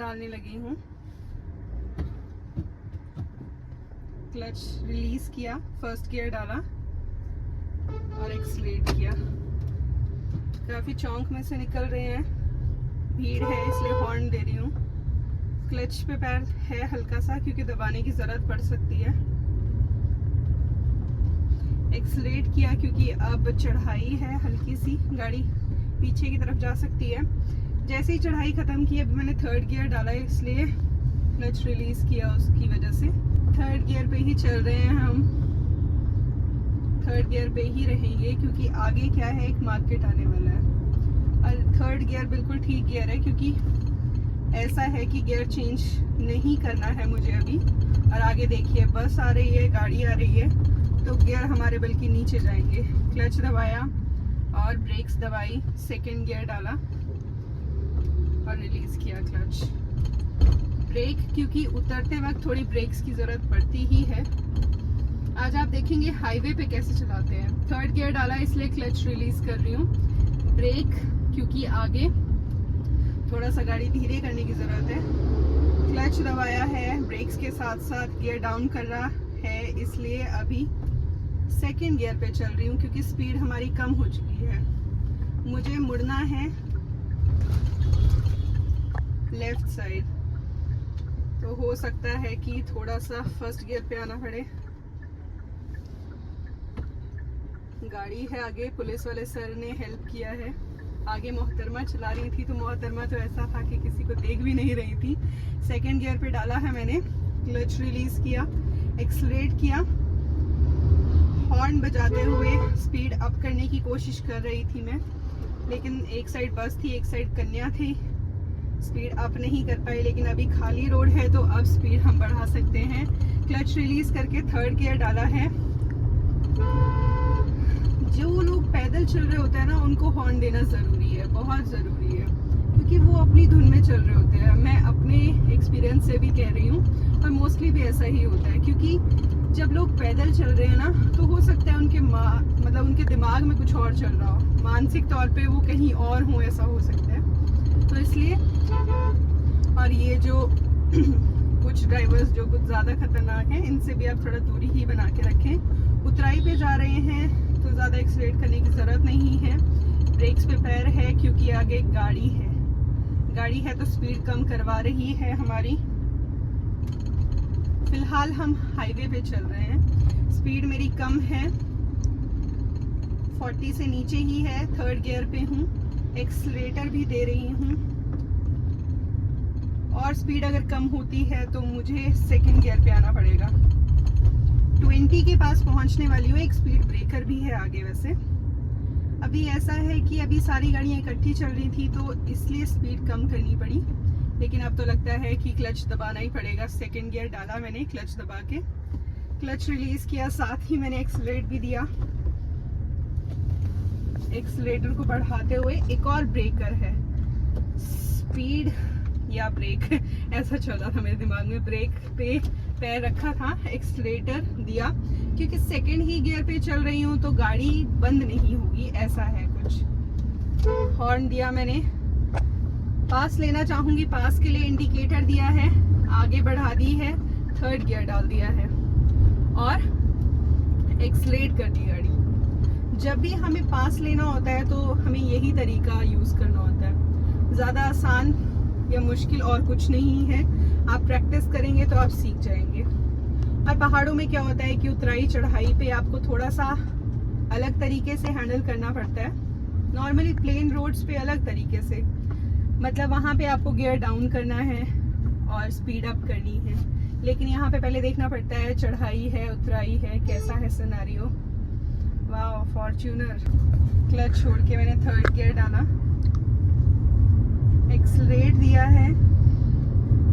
डालने लगी हूँ। क्लच रिलीज किया, फर्स्ट गियर डाला और एक्सीलरेट किया। काफी चौंक में से निकल रहे हैं, भीड़ है इसलिए हॉर्न दे रही हूँ। क्लच पे पैर है हल्का सा क्योंकि दबाने की जरूरत पड़ सकती है। एक्सीलरेट किया क्योंकि अब चढ़ाई है हल्की सी, गाड़ी पीछे की तरफ जा सकती है। जैसे ही चढ़ाई खत्म की अभी मैंने थर्ड गियर डाला है, इसलिए क्लच रिलीज किया उसकी वजह से। थर्ड गियर पे ही चल रहे हैं हम, थर्ड गियर पे ही रहेंगे क्योंकि आगे क्या है, एक मार्केट आने वाला है। और थर्ड गियर बिल्कुल ठीक गियर है क्योंकि ऐसा है कि गियर चेंज नहीं करना है मुझे अभी। और आगे देखिए बस आ रही है, गाड़ी आ रही है, तो गियर हमारे बल्कि नीचे जाएंगे। क्लच दबाया और ब्रेक्स दबाई, सेकंड गियर डाला और रिलीज किया क्लच। ब्रेक क्योंकि उतरते वक्त थोड़ी ब्रेक्स की जरूरत पड़ती ही है। आज आप देखेंगे हाईवे पे कैसे चलाते हैं। थर्ड गियर डाला इसलिए क्लच रिलीज कर रही हूँ। ब्रेक क्योंकि आगे थोड़ा सा गाड़ी धीरे करने की जरूरत है। क्लच दबाया है, ब्रेक्स के साथ साथ गियर डाउन कर रहा है, इसलिए अभी सेकंड गियर पे चल रही हूँ क्योंकि स्पीड हमारी कम हो चुकी है। मुझे मुड़ना है लेफ्ट साइड, तो हो सकता है कि थोड़ा सा फर्स्ट गियर पे आना पड़े। गाड़ी है आगे, पुलिस वाले सर ने हेल्प किया है। आगे मोहतरमा चला रही थी, तो मोहतरमा तो ऐसा था कि किसी को देख भी नहीं रही थी। सेकंड गियर पे डाला है मैंने, क्लच रिलीज किया, एक्सीलरेट किया, हॉर्न बजाते हुए स्पीड अप करने की कोशिश कर रही थी मैं, लेकिन एक साइड बस थी, एक साइड कन्या थी, स्पीड अप नहीं कर पाई। लेकिन अभी खाली रोड है तो अब स्पीड हम बढ़ा सकते हैं। क्लच रिलीज करके थर्ड गियर डाला है। जो लोग पैदल चल रहे होते हैं ना, उनको हॉर्न देना जरूरी है, बहुत जरूरी है, क्योंकि वो अपनी धुन में चल रहे होते हैं। मैं अपने एक्सपीरियंस से भी कह रही हूँ और मोस्टली भी ऐसा ही होता है, क्योंकि जब लोग पैदल चल रहे हैं ना, तो हो सकता है उनके मतलब उनके दिमाग में कुछ और चल रहा हो, मानसिक तौर पे वो कहीं और हो, ऐसा हो सकता है। तो इसलिए, और ये जो कुछ ड्राइवर्स जो कुछ ज़्यादा खतरनाक हैं, इनसे भी आप थोड़ा दूरी ही बना के रखें। उतराई पे जा रहे हैं तो ज़्यादा एक्सीलरेट करने की ज़रूरत नहीं है। ब्रेक्स पे पैर है क्योंकि आगे गाड़ी है, गाड़ी है तो स्पीड कम करवा रही है हमारी। फिलहाल हम हाईवे पे चल रहे हैं, स्पीड मेरी कम है, 40 से नीचे ही है। थर्ड गियर पे हूँ, एक्सीलरेटर भी दे रही हूँ, और स्पीड अगर कम होती है तो मुझे सेकंड गियर पे आना पड़ेगा। 20 के पास पहुंचने वाली हूँ, एक स्पीड ब्रेकर भी है आगे। वैसे अभी ऐसा है कि अभी सारी गाड़ियाँ इकट्ठी चल रही थी तो इसलिए स्पीड कम करनी पड़ी, लेकिन अब तो लगता है कि क्लच दबाना ही पड़ेगा। सेकंड गियर डाला मैंने, क्लच दबा के क्लच रिलीज किया, साथ ही मैंने एक्सीलरेट भी दिया। एक्सीलरेटर को बढ़ाते हुए एक और ब्रेकर है, स्पीड या ब्रेक ऐसा चल रहा था मेरे दिमाग में। ब्रेक पे पैर रखा था, एक्सीलरेटर दिया क्योंकि सेकंड ही गियर पे चल रही हूँ तो गाड़ी बंद नहीं होगी, ऐसा है कुछ। हॉर्न दिया मैंने, पास लेना चाहूंगी, पास के लिए इंडिकेटर दिया है, आगे बढ़ा दी है, थर्ड गियर डाल दिया है और एक्सीलरेट कर दी गाड़ी। जब भी हमें पास लेना होता है तो हमें यही तरीका यूज करना होता है। ज्यादा आसान या मुश्किल और कुछ नहीं है, आप प्रैक्टिस करेंगे तो आप सीख जाएंगे। और पहाड़ों में क्या होता है कि उतराई चढ़ाई पे आपको थोड़ा सा अलग तरीके से हैंडल करना पड़ता है। नॉर्मली प्लेन रोड्स पे अलग तरीके से, मतलब वहाँ पे आपको गियर डाउन करना है और स्पीड अप करनी है, लेकिन यहाँ पे पहले देखना पड़ता है चढ़ाई है, उतराई है, कैसा है सिनेरियो। वाह, फॉर्च्यूनर। क्लच छोड़ के मैंने थर्ड गियर डाला, एक्सीलरेट दिया है,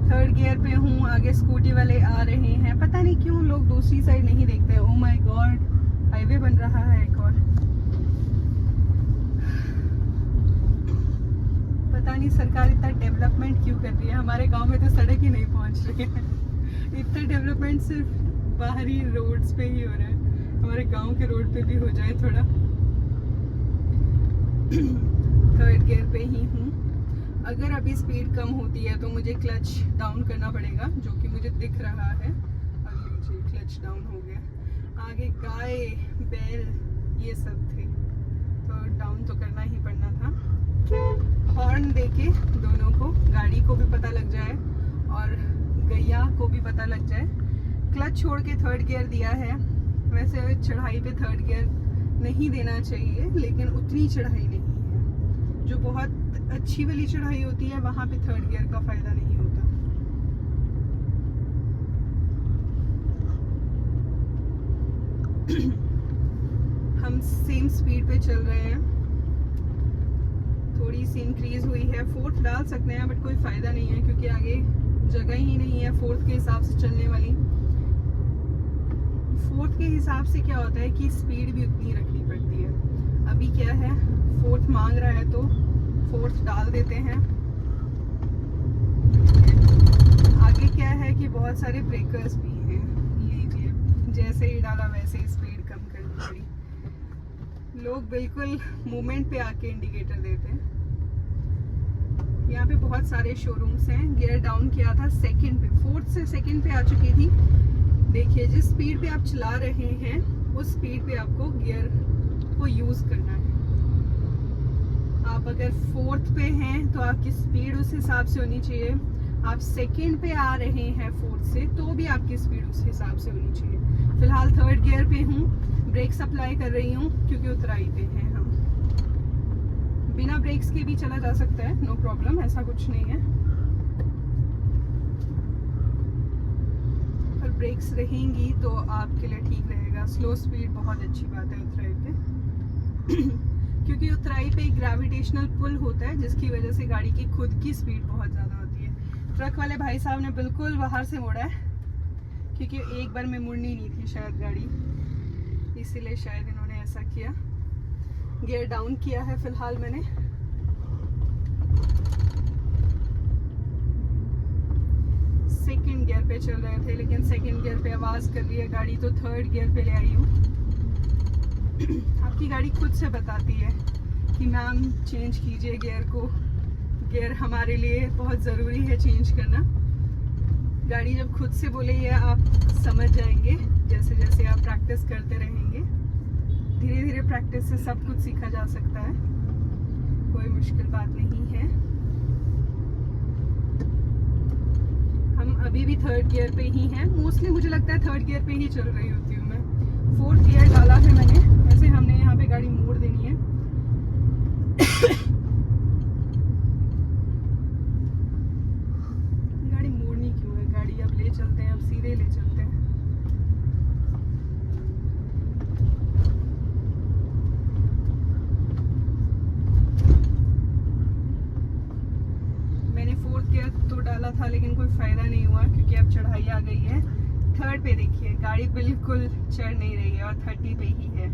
थर्ड गियर पे हूँ, आगे स्कूटी वाले आ रहे हैं। पता नहीं क्यों लोग दूसरी साइड नहीं देखते। ओह माय गॉड, हाईवे बन रहा है एक और। पता नहीं सरकार इतना डेवलपमेंट क्यों कर रही है, हमारे गांव में तो सड़क ही नहीं पहुंच रही है। इतना डेवलपमेंट सिर्फ बाहरी रोड्स पे ही हो रहा है, हमारे गांव के रोड पे भी हो जाए थोड़ा। थर्ड गियर पे ही हूँ। अगर अभी स्पीड कम होती है तो मुझे क्लच डाउन करना पड़ेगा, जो कि मुझे दिख रहा है। अब लीजिए क्लच डाउन हो गया। आगे गाय बैल ये सब थे तो डाउन तो करना ही पड़ना था। हॉर्न देके दोनों को, गाड़ी को भी पता लग जाए और गैया को भी पता लग जाए। क्लच छोड़ के थर्ड गियर दिया है। वैसे चढ़ाई पे थर्ड गियर नहीं देना चाहिए, लेकिन उतनी चढ़ाई नहीं है। जो बहुत अच्छी वाली चढ़ाई होती है वहां पे थर्ड गियर का फायदा नहीं होता। हम सेम स्पीड पे चल रहे हैं, थोड़ी सी इंक्रीज हुई है। फोर्थ डाल सकते हैं बट कोई फायदा नहीं है क्योंकि आगे जगह ही नहीं है फोर्थ के हिसाब से चलने वाली। फोर्थ के हिसाब से क्या होता है कि स्पीड भी उतनी रखनी पड़ती है। अभी क्या है, फोर्थ मांग रहा है तो फोर्थ डाल देते हैं। आगे क्या है कि बहुत सारे ब्रेकर्स भी हैं, लीजिए जैसे ही डाला वैसे ही स्पीड कम करनी पड़ी। लोग बिल्कुल मूवमेंट पे आके इंडिकेटर देते हैं। यहाँ पे बहुत सारे शोरूम्स हैं। गियर डाउन किया था सेकंड पे, फोर्थ से सेकंड पे आ चुकी थी। देखिए जिस स्पीड पे आप चला रहे हैं उस स्पीड पे आपको गियर को यूज करना है। आप अगर फोर्थ पे हैं तो आपकी स्पीड उस हिसाब से होनी चाहिए। आप सेकंड पे आ रहे हैं फोर्थ से तो भी आपकी स्पीड उस हिसाब से होनी चाहिए। फिलहाल थर्ड गियर पे हूँ, ब्रेक्स अप्लाई कर रही हूँ क्योंकि उतराई पे हैं हम। बिना ब्रेक्स के भी चला जा सकता है, नो प्रॉब्लम, ऐसा कुछ नहीं है। पर ब्रेक्स रहेंगी तो आपके लिए ठीक रहेगा। स्लो स्पीड बहुत अच्छी बात है उतराई पे क्योंकि उतराई पे ग्रेविटेशनल पुल होता है जिसकी वजह से गाड़ी की खुद की स्पीड बहुत ज़्यादा होती है। ट्रक वाले भाई साहब ने बिल्कुल बाहर से मोड़ा है क्योंकि एक बार में मुड़नी नहीं थी शायद गाड़ी, इसीलिए शायद इन्होंने ऐसा किया। गियर डाउन किया है फिलहाल मैंने। सेकंड गियर पे चल रहे थे लेकिन सेकंड गियर पे आवाज़ कर रही है गाड़ी तो थर्ड गियर पे ले आई हूँ। आपकी गाड़ी खुद से बताती है कि मैम चेंज कीजिए गियर को। गियर हमारे लिए बहुत ज़रूरी है चेंज करना। गाड़ी जब खुद से बोले ये आप समझ जाएंगे जैसे जैसे आप प्रैक्टिस करते रहेंगे। धीरे धीरे प्रैक्टिस से सब कुछ सीखा जा सकता है, कोई मुश्किल बात नहीं है। हम अभी भी थर्ड गियर पे ही हैं। मोस्टली मुझे लगता है थर्ड गियर पे ही चल रही होती हूँ मैं। फोर्थ गियर डाला है मैंने। वैसे हमने यहाँ पे गाड़ी मोड़ देनी है गाड़ी मोड़नी क्यों है, गाड़ी अब ले चलते हैं, अब सीधे ले चलते हैं। मैंने फोर्थ गियर तो डाला था लेकिन कोई फायदा नहीं हुआ क्योंकि अब चढ़ाई आ गई है। थर्ड पे देखिए गाड़ी बिल्कुल चढ़ नहीं रही है और 30 पे ही है।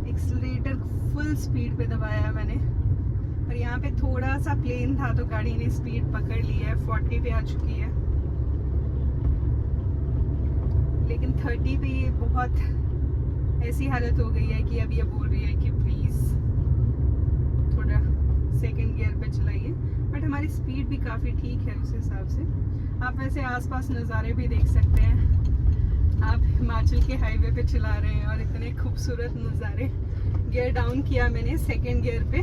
एक्सीलरेटर फुल स्पीड पे दबाया है मैंने, पर यहाँ पे थोड़ा सा प्लेन था तो गाड़ी ने स्पीड पकड़ ली है, 40 पे आ चुकी है। लेकिन 30 पे ये बहुत ऐसी हालत हो गई है कि अब ये बोल रही है कि प्लीज थोड़ा सेकंड गियर पे चलाइए। बट हमारी स्पीड भी काफ़ी ठीक है उस हिसाब से। आप वैसे आसपास नज़ारे भी देख सकते हैं। आप हिमाचल के हाईवे पे चला रहे हैं और इतने खूबसूरत नज़ारे। गियर डाउन किया मैंने सेकंड गियर पे,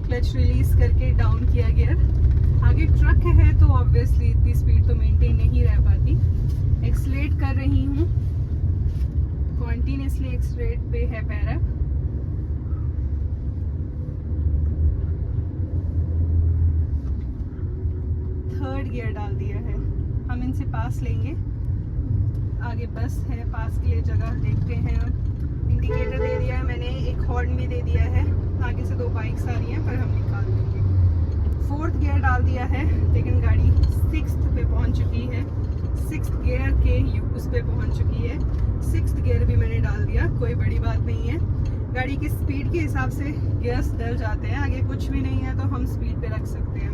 क्लच रिलीज करके डाउन किया गियर। आगे ट्रक है तो ऑब्वियसली इतनी स्पीड तो मेंटेन नहीं रह पाती। एक्सलेट कर रही हूँ, कॉन्टिन्यूसली एक्सलेट पे है पैरा। थर्ड गियर डाल दिया है। हम इनसे पास लेंगे, आगे बस है, पास के लिए जगह देखते हैं। इंडिकेटर दे दिया है मैंने, एक हॉर्न भी दे दिया है। आगे से 2 बाइक्स आ रही हैं पर हम निकाल देंगे। फोर्थ गियर डाल दिया है लेकिन गाड़ी 6th पे पहुंच चुकी है। 6th गियर के उस पे पहुंच चुकी है। 6th गियर भी मैंने डाल दिया, कोई बड़ी बात नहीं है। गाड़ी की स्पीड के हिसाब से गियर्स डल जाते हैं, आगे कुछ भी नहीं है तो हम स्पीड पे रख सकते हैं,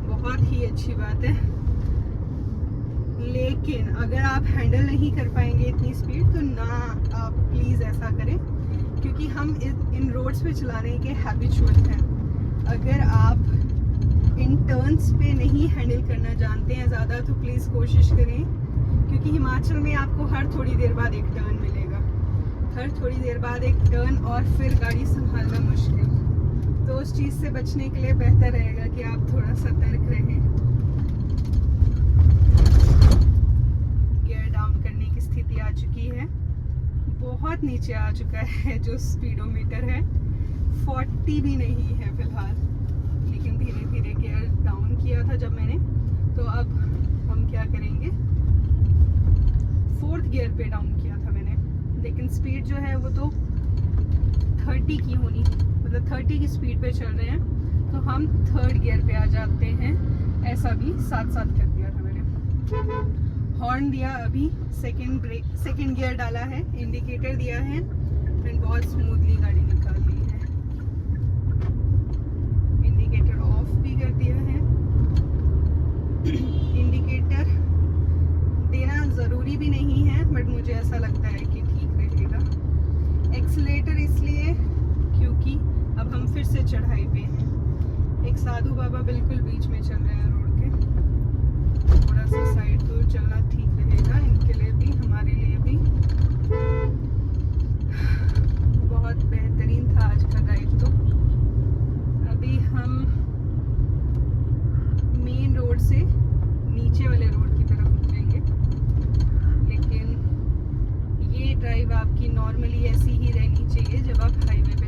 बहुत ही अच्छी बात है। लेकिन अगर आप हैंडल नहीं कर पाएंगे इतनी स्पीड तो ना आप प्लीज़ ऐसा करें क्योंकि हम इन रोड्स पे चलाने के हैबिचुअल हैं। अगर आप इन टर्न्स पे नहीं हैंडल करना जानते हैं ज़्यादा तो प्लीज़ कोशिश करें, क्योंकि हिमाचल में आपको हर थोड़ी देर बाद एक टर्न मिलेगा, हर थोड़ी देर बाद एक टर्न, और फिर गाड़ी संभालना मुश्किल। तो उस चीज़ से बचने के लिए बेहतर रहेगा कि आप थोड़ा सतर्क रहें। गियर डाउन करने की स्थिति आ चुकी है, बहुत नीचे आ चुका है जो स्पीडोमीटर है, 40 भी नहीं है फिलहाल, लेकिन धीरे धीरे गियर डाउन किया था जब मैंने, तो अब हम क्या करेंगे, 4th गियर पे डाउन किया था मैंने, लेकिन स्पीड जो है वो तो 30 की होनी, मतलब 30 की स्पीड पे चल रहे हैं, तो हम 3rd गियर पे आ जाते हैं। ऐसा भी साथ साथ कर दिया था मैंने। हॉर्न दिया, अभी सेकंड गियर डाला है, इंडिकेटर दिया है, एंड बहुत स्मूथली गाड़ी निकाल ली है। इंडिकेटर ऑफ भी कर दिया है। इंडिकेटर देना ज़रूरी भी नहीं है, बट मुझे ऐसा लगता है कि ठीक रहेगा। एक्सीलेटर इसलिए क्योंकि अब हम फिर से चढ़ाई पे हैं। एक साधु बाबा बिल्कुल बीच में चल रहे हैं रोड के, थोड़ा सा साइड दूर चलना ठीक रहेगा, इनके लिए भी हमारे लिए भी। बहुत बेहतरीन था आज का ड्राइव। तो अभी हम मेन रोड से नीचे वाले रोड की तरफ उतरेंगे, लेकिन ये ड्राइव आपकी नॉर्मली ऐसी ही रहनी चाहिए जब आप हाईवे पे